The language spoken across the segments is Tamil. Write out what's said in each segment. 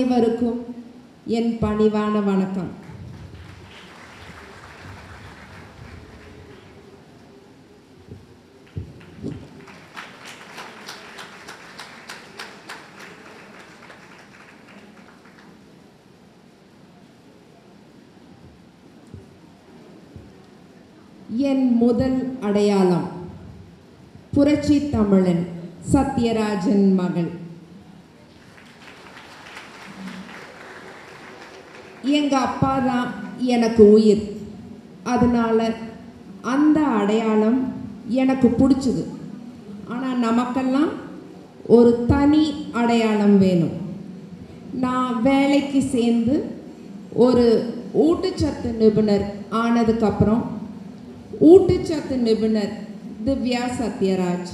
அனைவருக்கும் என் பணிவான வணக்கம். என் முதல் அடையாளம் புரட்சி தமிழன் சத்யராஜன் மகள். எங்க அப்பா தான் எனக்கு உயிர். அதனால அந்த அடையாளம் எனக்கு பிடிச்சது. ஆனால் நமக்கெல்லாம் ஒரு தனி அடையாளம் வேணும். நான் வேலைக்கு சேர்ந்து ஒரு ஊட்டச்சத்து நிபுணர் ஆனதுக்கப்புறம் ஊட்டச்சத்து நிபுணர் திவ்யா சத்யராஜ்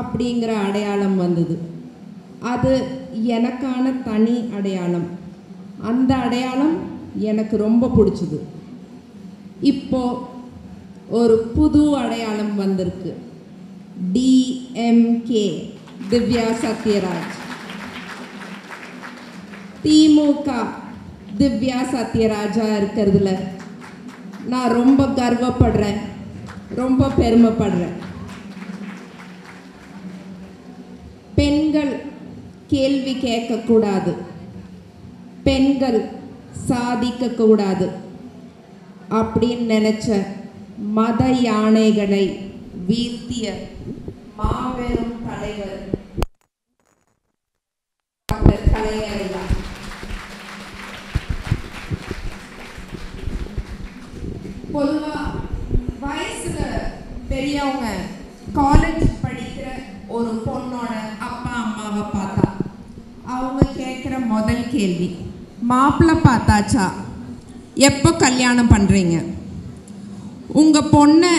அப்படிங்கிற அடையாளம் வந்தது. அது எனக்கான தனி அடையாளம். அந்த அடையாளம் எனக்கு ரொம்ப பிடிச்சது. இப்போ ஒரு புது அடையாளம் வந்திருக்கு. டிஎம்கே திவ்யா சத்யராஜ். திமுக திவ்யா சத்யராஜா இருக்கிறதுல நான் ரொம்ப கர்வப்படுறேன், ரொம்ப பெருமைப்படுறேன். பெண்கள் கேள்வி கேட்கக்கூடாது, பெண்கள் சாதிக்கக்கூடாது அப்படின்னு நினைச்ச மத யானைகளை வீழ்த்திய மாபெரும் தலைவர் டாக்டர் கலைஞர். பொதுவா வயசுல பெரியவங்க காலேஜ் படிக்கிற ஒரு பொண்ணோட அப்பா அம்மாவை பார்த்தா அவங்க கேட்குற முதல் கேள்வி, மாப்பிள்ளை பார்த்தாச்சா, எப்போ கல்யாணம் பண்ணுறீங்க, உங்கள் பொண்ணை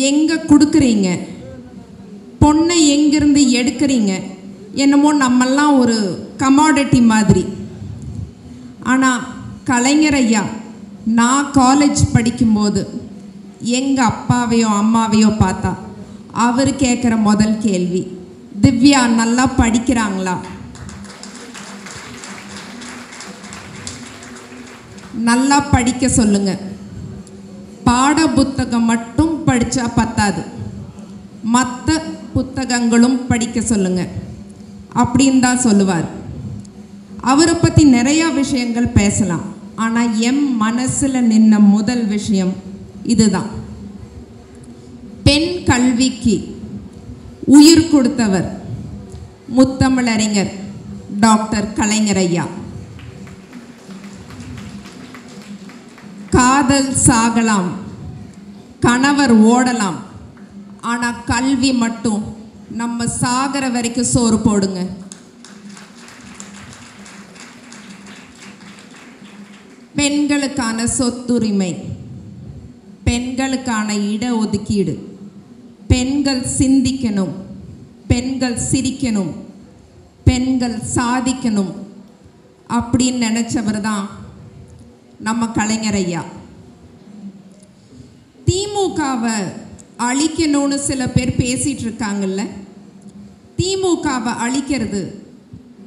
எங்கே கொடுக்குறீங்க, பொண்ணை எங்கேருந்து எடுக்கிறீங்க, என்னமோ நம்மெல்லாம் ஒரு கமாடிட்டி மாதிரி. ஆனால் கலைஞர் ஐயா நான் காலேஜ் படிக்கும்போது எங்கள் அப்பாவையோ அம்மாவையோ பார்த்தா அவர் கேட்குற முதல் கேள்வி, திவ்யா நல்லா படிக்கிறாங்களா, நல்லா படிக்க சொல்லுங்க, பாட புத்தகம் மட்டும் படித்தா பத்தாது, மற்ற புத்தகங்களும் படிக்க சொல்லுங்க அப்படின்னு தான் சொல்லுவார். அவரை பற்றி நிறையா விஷயங்கள் பேசலாம். ஆனால் என் மனசில் நின்ன முதல் விஷயம் இதுதான். பெண் கல்விக்கு உயிர் கொடுத்தவர் முத்தமிழறிஞர் டாக்டர் கலைஞர் ஐயா. காதல் சாகலாம், கணவர் ஓடலாம், ஆனால் கல்வி மட்டும் நம்ம சாகிற வரைக்கும் சோறு போடுங்க. பெண்களுக்கான சொத்துரிமை, பெண்களுக்கான இட ஒதுக்கீடு, பெண்கள் சிந்திக்கணும், பெண்கள் சிரிக்கணும், பெண்கள் சாதிக்கணும் அப்படின்னு நினச்சவர் தான் நம்ம கலைஞர் ஐயா. திமுகவை அழிக்கணும்னு சில பேர் பேசிகிட்டு இருக்காங்கல்ல, திமுகவை அழிக்கிறது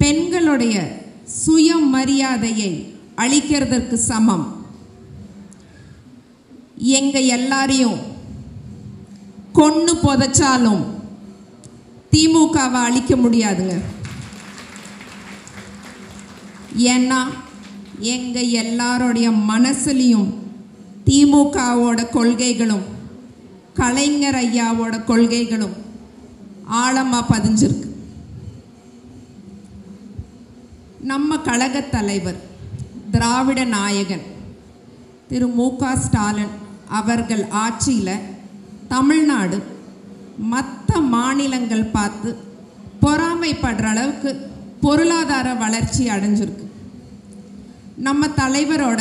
பெண்களுடைய சுயமரியாதையை அழிக்கிறதுக்கு சமம். எங்க எல்லாரையும் கொன்னு புதைச்சாலும் திமுகவை அழிக்க முடியாதுங்க. ஏன்னா எங்க எல்லாரோடைய மனசுலையும் திமுகவோட கொள்கைகளும் கலைஞர் ஐயாவோட கொள்கைகளும் ஆழமாக பதிஞ்சிருக்கு. நம்ம கழகத் தலைவர் திராவிட நாயகன் திரு மு.க. ஸ்டாலின் அவர்கள் ஆட்சியில் தமிழ்நாடு மற்ற மாநிலங்கள் பார்த்து பொறாமைப்படுற அளவுக்கு பொருளாதார வளர்ச்சி அடைஞ்சிருக்கு. நம்ம தலைவரோட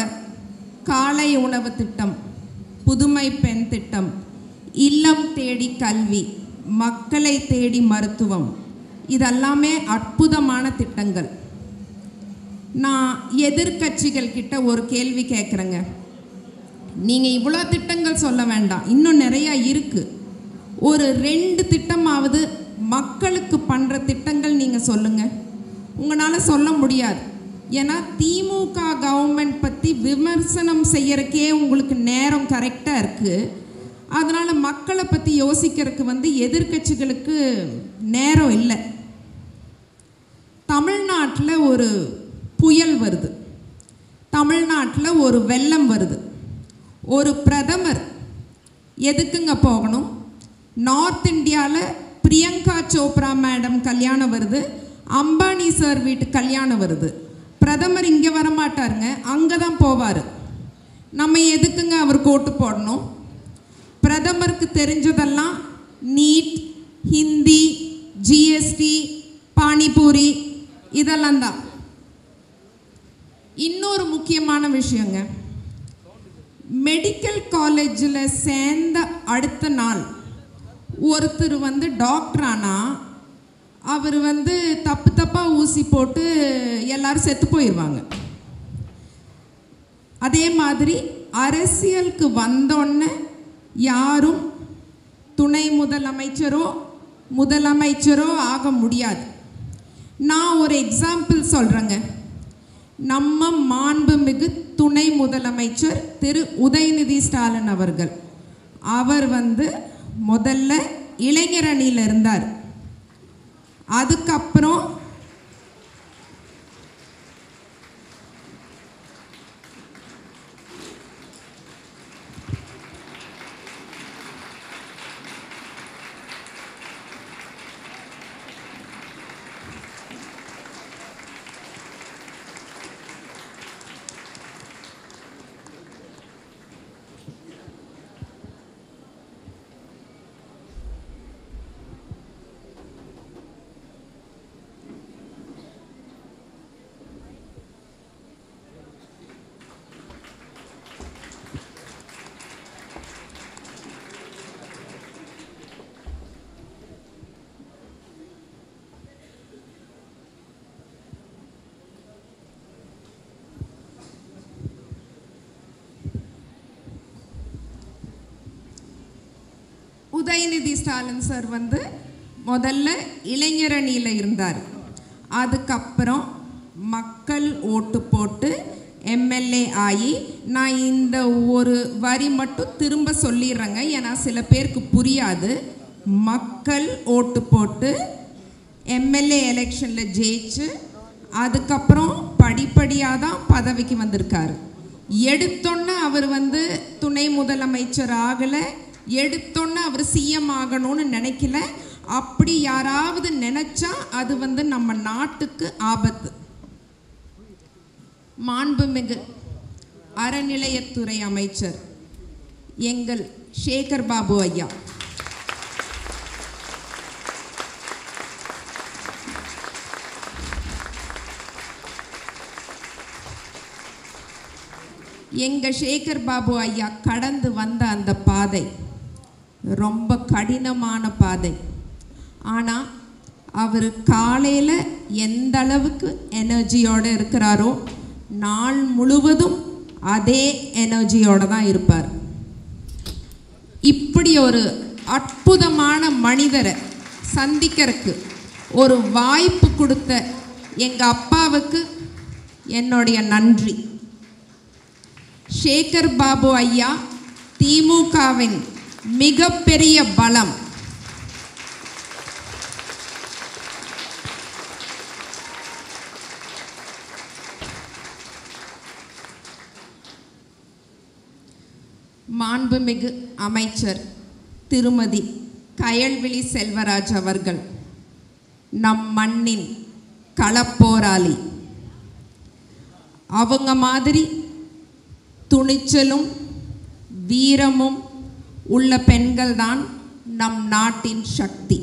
காலை உணவு திட்டம், புதுமை பெண் திட்டம், இல்லம் தேடி கல்வி, மக்களை தேடி மருத்துவம், இதெல்லாமே அற்புதமான திட்டங்கள். நான் எதிர்கட்சிகள் கிட்ட ஒரு கேள்வி கேட்குறேங்க. நீங்கள் இவ்வளோ திட்டங்கள் சொல்ல வேண்டாம், இன்னும் நிறையா இருக்குது. ஒரு 2 திட்டமாவது மக்களுக்கு பண்ணுற திட்டங்கள் நீங்கள் சொல்லுங்கள். உங்களால் சொல்ல முடியாது. ஏன்னா திமுக கவர்மெண்ட் பற்றி விமர்சனம் செய்யறக்கே உங்களுக்கு நேரம் கரெக்டாக இருக்குது. அதனால் மக்களை பற்றி யோசிக்கிறதுக்கு எதிர்க்கட்சிகளுக்கு நேரம் இல்லை. தமிழ்நாட்டில் ஒரு புயல் வருது, தமிழ்நாட்டில் ஒரு வெள்ளம் வருது. ஒரு பிரதமர் எதுக்குங்க போகணும்? நார்த் இந்தியாவில் பிரியங்கா சோப்ரா மேடம் கல்யாணம் வருது, அம்பானி சார் வீட்டு கல்யாணம் வருது. பிரதமர் இங்கே வரமாட்டாருங்க, அங்கே தான் போவார். நம்ம எதுக்குங்க அவர் கோட்டு போடணும்? பிரதமருக்கு தெரிஞ்சதெல்லாம் நீட், ஹிந்தி, ஜிஎஸ்டி, பானிபூரி இதெல்லாம் தான். இன்னொரு முக்கியமான விஷயங்க, மெடிக்கல் காலேஜில் சேர்ந்த அடுத்த நாள் ஒருத்தர் டாக்டர் ஆனால் அவர் தப்பாக ஊசி போட்டு எல்லாரும் செத்து போயிடுவாங்க. அதே மாதிரி அரசியலுக்கு வந்தோடனே யாரும் துணை முதலமைச்சரோ ஆக முடியாது. நான் ஒரு எக்ஸாம்பிள் சொல்கிறேங்க. நம்ம மாண்புமிகு துணை முதலமைச்சர் திரு உதயநிதி ஸ்டாலின் அவர்கள், அவர் முதல்ல இளைஞர் அணியில் இருந்தார். அதுக்கப்புறம் உதயநிதி ஸ்டாலின் சார் முதல்ல இளைஞர் அணியில் இருந்தார். அதுக்கப்புறம் மக்கள் ஓட்டு போட்டு எம்எல்ஏ ஆகி, நான் இந்த ஒரு வரி மட்டும் திரும்ப சொல்லிடுறேங்க, ஏன்னா சில பேருக்கு புரியாது. மக்கள் ஓட்டு போட்டு எம்எல்ஏ எலெக்ஷனில் ஜெயிச்சு அதுக்கப்புறம் படிப்படியாக தான் பதவிக்கு வந்திருக்காரு. எடுத்தோன்னே அவர் துணை முதலமைச்சர் ஆகலை, எடுத்தோன்னே அவர் சிஎம் ஆகணும்னு நினைக்கல. அப்படி யாராவது நினைச்சா அது நம்ம நாட்டுக்கு ஆபத்து. மாண்புமிகு அறநிலையத்துறை அமைச்சர் எங்கள் சேகர் பாபு ஐயா கடந்து வந்த அந்த பாதை ரொம்ப கடினமான பாதை. ஆனால் அவர் காலையில் எந்த அளவுக்கு எனர்ஜியோடு இருக்கிறாரோ நாள் முழுவதும் அதே எனர்ஜியோடு தான் இருப்பார். இப்படி ஒரு அற்புதமான மனிதரை சந்திக்கிறதுக்கு ஒரு வாய்ப்பு கொடுத்த எங்கள் அப்பாவுக்கு என்னுடைய நன்றி. சேகர் பாபு ஐயா திமுகவின் மிகப்பெரிய பலம். மாண்புமிகு அமைச்சர் திருமதி கயல்விழி செல்வராஜ் அவர்கள் நம் மண்ணின் களப்போராளி. அவங்க மாதிரி துணிச்சலும் வீரமும் உள்ள பெண்கள் தான் நம் நாட்டின் சக்தி.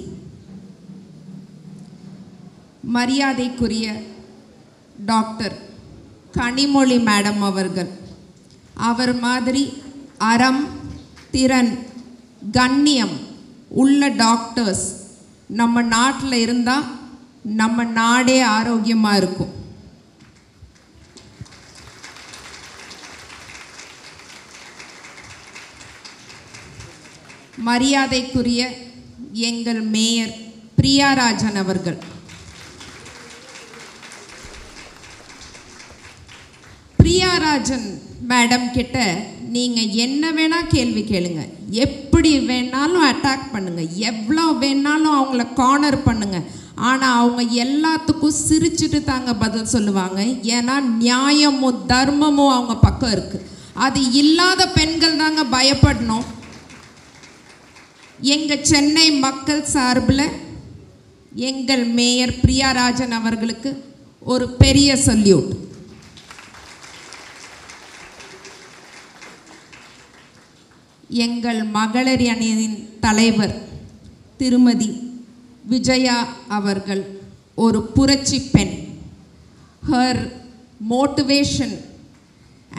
மரியாதைக்குரிய டாக்டர் கனிமொழி மேடம் அவர்கள், அவர் மாதிரி அறம், திறன், கண்ணியம் உள்ள டாக்டர்ஸ் நம்ம நாட்டில் இருந்தால் நம்ம நாடே ஆரோக்கியமாக இருக்கும். மரியாதைக்குரிய எங்கள் மேயர் பிரியாராஜன் அவர்கள், பிரியா ராஜன் மேடம் கிட்ட நீங்கள் என்ன வேணால் கேள்வி கேளுங்க, எப்படி வேணாலும் அட்டாக் பண்ணுங்கள், எவ்வளோ வேணாலும் அவங்கள கார்னர் பண்ணுங்கள், ஆனால் அவங்க எல்லாத்துக்கும் சிரிச்சுட்டு தாங்க பதில் சொல்லுவாங்க. ஏன்னா நியாயமும் தர்மமும் அவங்க பக்கம் இருக்குது. அது இல்லாத பெண்கள் தாங்க பயப்படணும். எங்கள் சென்னை மக்கள் சார்பில் எங்கள் மேயர் பிரியா ராஜன் அவர்களுக்கு ஒரு பெரிய சல்யூட். எங்கள் மகளிர் அணியின் தலைவர் திருமதி விஜயா அவர்கள் ஒரு புரட்சி பெண். Her motivation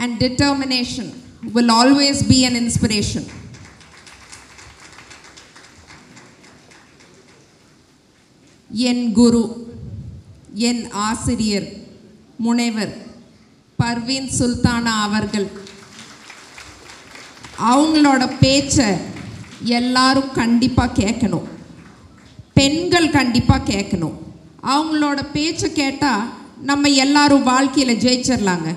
and determination will always be an inspiration. என் குரு, என் ஆசிரியர் முனைவர் பர்வீன் சுல்தானா அவர்கள், அவங்களோட பேச்சை எல்லாரும் கண்டிப்பாக கேட்கணும், பெண்கள் கண்டிப்பாக கேட்கணும். அவங்களோட பேச்சை கேட்டால் நம்ம எல்லாரும் வாழ்க்கையில் ஜெயிச்சிடலாங்க.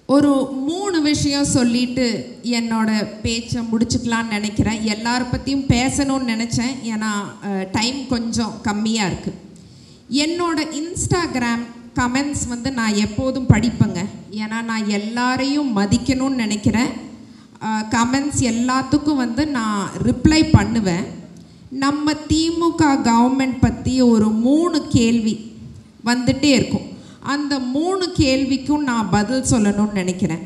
ஒரு 3 விஷயம் சொல்லிட்டு என்னோட பேச்சை முடிச்சுக்கலான்னு நினைக்கிறேன். எல்லார பற்றியும் பேசணும்னு நினச்சேன், ஏன்னா டைம் கொஞ்சம் கம்மியாக இருக்குது. என்னோட இன்ஸ்டாகிராம் கமெண்ட்ஸ் நான் எப்போதும் படிப்பேங்க, ஏன்னா நான் எல்லாரையும் மதிக்கணும்னு நினைக்கிறேன். கமெண்ட்ஸ் எல்லாத்துக்கும் நான் ரிப்ளை பண்ணுவேன். நம்ம திமுக கவர்மெண்ட் பற்றி ஒரு 3 கேள்வி வந்துட்டே இருக்கும். அந்த 3 கேள்விக்கும் நான் பதில் சொல்லணும்னு நினைக்கிறேன்.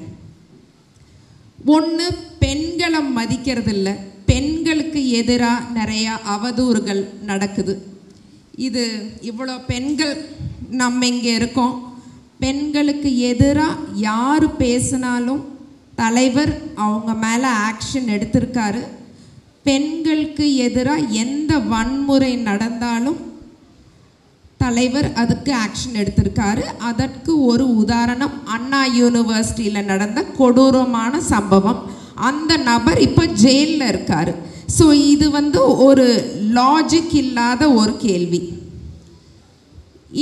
ஒன்று, பெண்களை மதிக்கிறதில்ல, பெண்களுக்கு எதிராக நிறையா அவதூறுகள் நடக்குது. இது இவ்வளோ பெண்கள் நம்ம இங்கே இருக்கோம், பெண்களுக்கு எதிராக யார் பேசினாலும் தலைவர் அவங்க மேலே ஆக்ஷன் எடுத்திருக்காரு. பெண்களுக்கு எதிராக எந்த வன்முறை நடந்தாலும் தலைவர் அதுக்கு ஆக்ஷன் எடுத்திருக்காரு. அதற்கு ஒரு உதாரணம் அண்ணா யூனிவர்சிட்டியில் நடந்த கொடூரமான சம்பவம். அந்த நபர் இப்போ ஜெயிலில் இருக்கார். ஸோ இது ஒரு லாஜிக் இல்லாத ஒரு கேள்வி.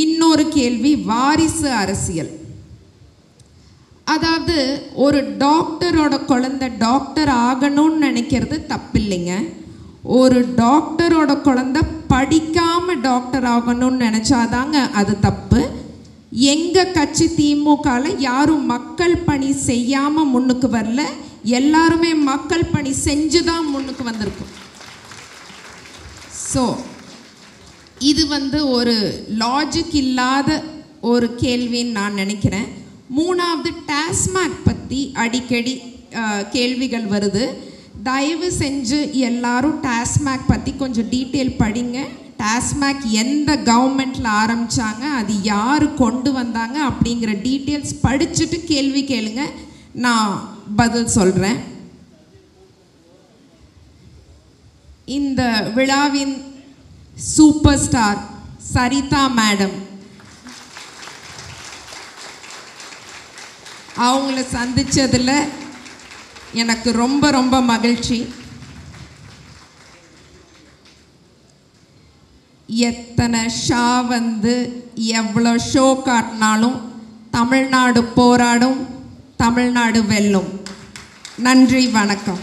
இன்னொரு கேள்வி, வாரிசு அரசியல். அதாவது ஒரு டாக்டரோட குழந்தை டாக்டர் ஆகணும்னு நினைக்கிறது தப்பில்லைங்க. ஒரு டாக்டரோட குழந்தை படிக்காமல் டாக்டர் ஆகணும்னு நினச்சாதாங்க அது தப்பு. எங்கள் கட்சி திமுகவில் யாரும் மக்கள் பணி செய்யாமல் முன்னுக்கு வரல, எல்லாருமே மக்கள் பணி செஞ்சு தான் முன்னுக்கு வந்திருக்கும். ஸோ இது ஒரு லாஜிக் இல்லாத ஒரு கேள்வின்னு நான் நினைக்கிறேன். 3வது, டாஸ்மாக் பற்றி அடிக்கடி கேள்விகள் வருது. தயவு செஞ்சு எல்லாரும் டாஸ்மாக் பற்றி கொஞ்சம் டீட்டெயில் படிங்க. டாஸ்மாக் எந்த கவர்மெண்ட்டில் ஆரம்பித்தாங்க, அது யார் கொண்டு வந்தாங்க அப்படிங்கிற டீட்டெயில்ஸ் படிச்சுட்டு கேள்வி கேளுங்க, நான் பதில் சொல்கிறேன். இந்த விழாவின் சூப்பர் ஸ்டார் சரிதா மேடம், அவங்கள சந்தித்ததில் எனக்கு ரொம்ப ரொம்ப மகிழ்ச்சி. எத்தனை ஷா எவ்வளோ ஷோ காட்டினாலும் தமிழ்நாடு போராடும், தமிழ்நாடு வெல்லும். நன்றி, வணக்கம்.